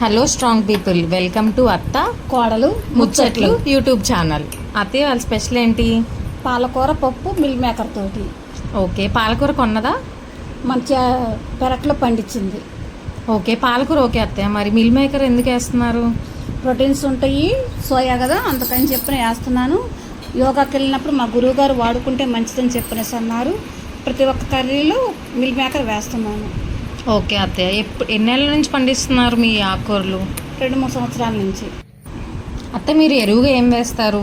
Hello strong people, welcome to అత్త కోడలు ముచ్చట్లు యూట్యూబ్ ఛానల్. అత్తయ్య వాళ్ళ స్పెషల్ ఏంటి? పాలకూర పప్పు మిల్ మేకర్ తోటి. ఓకే, పాలకూర కొన్నదా? మంచిగా పెరట్లో పండించింది. ఓకే, పాలకూర ఓకే అత్తయ్య. మరి మిల్ మేకర్ ఎందుకు వేస్తున్నారు? ప్రోటీన్స్ ఉంటాయి, సోయా కదా, అందుకని చెప్పిన వేస్తున్నాను. యోగాకి వెళ్ళినప్పుడు మా గురువు గారు వాడుకుంటే మంచిదని చెప్పనేసి అన్నారు. ప్రతి ఒక్క కర్రీలో మిల్ మేకర్ వేస్తున్నాను. ఓకే అత్తయ్య, ఎన్నేళ్ళ నుంచి పండిస్తున్నారు మీ ఆకుకూరలు? 2-3 సంవత్సరాల నుంచి. అత్తయ్య, మీరు ఎరువుగా ఏం వేస్తారు?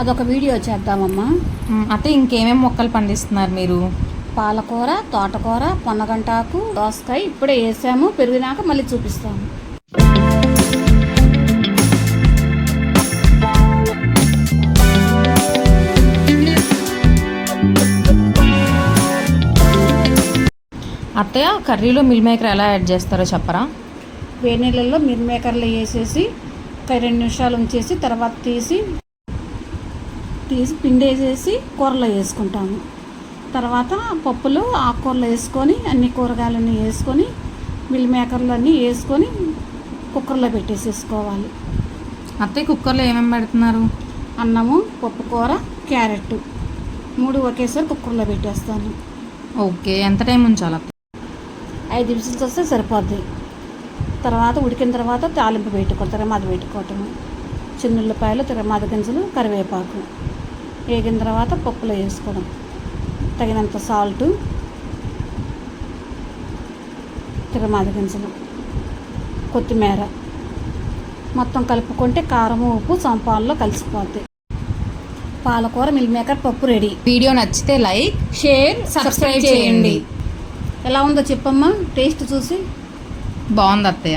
అదొక వీడియో చేద్దామమ్మా. అత్తయ్య, ఇంకేమేమి మొక్కలు పండిస్తున్నారు మీరు? పాలకూర, తోటకూర, పొన్నగంటాకు, దోసకాయ ఇప్పుడే వేసాము. పెరిగినాక మళ్ళీ చూపిస్తాము. అత్తయ్య, కర్రీలో మిల్ మేకర్ ఎలా యాడ్ చేస్తారో చెప్పరా? వేడి నీళ్ళల్లో మిల్ మేకర్లు వేసేసి 2 నిమిషాలు ఉంచేసి తర్వాత తీసి పిండి వేసేసి కూరలో వేసుకుంటాము. తర్వాత పప్పులో ఆకుకూరలు వేసుకొని అన్ని కూరగాయలన్నీ వేసుకొని మిల్ మేకర్లు అన్నీ వేసుకొని కుక్కర్లో పెట్టేసేసుకోవాలి. అత్తయ్య, కుక్కర్లో ఏమేమి పెడుతున్నారు? అన్నము, పప్పు కూర, క్యారెట్ 3 ఒకేసారి కుక్కర్లో పెట్టేస్తాను. ఓకే, ఎంత టైం ఉంచాలి అత్తయ్య? 5 విజిల్స్ వస్తే సరిపోద్ది. తర్వాత ఉడికిన తర్వాత తాలింపు పెట్టుకోవటం, తిరమాది పెట్టుకోవటము. చిన్నుల్లిపాయలు, తిరమాది గింజలు, కరివేపాకు వేగిన తర్వాత పప్పులో వేసుకోవడం. తగినంత సాల్టు, తిరమాది గింజలు, కొత్తిమీర మొత్తం కలుపుకుంటే కారము, ఉప్పు సంపాల్లో కలిసిపోద్ది. పాలకూర మిల్ మేకర్ పప్పు రెడీ. వీడియో నచ్చితే లైక్, షేర్, సబ్స్క్రైబ్ చేయండి. ఎలా ఉందో చెప్పమ్మా టేస్ట్ చూసి. బాగుంది అత్తయ్య.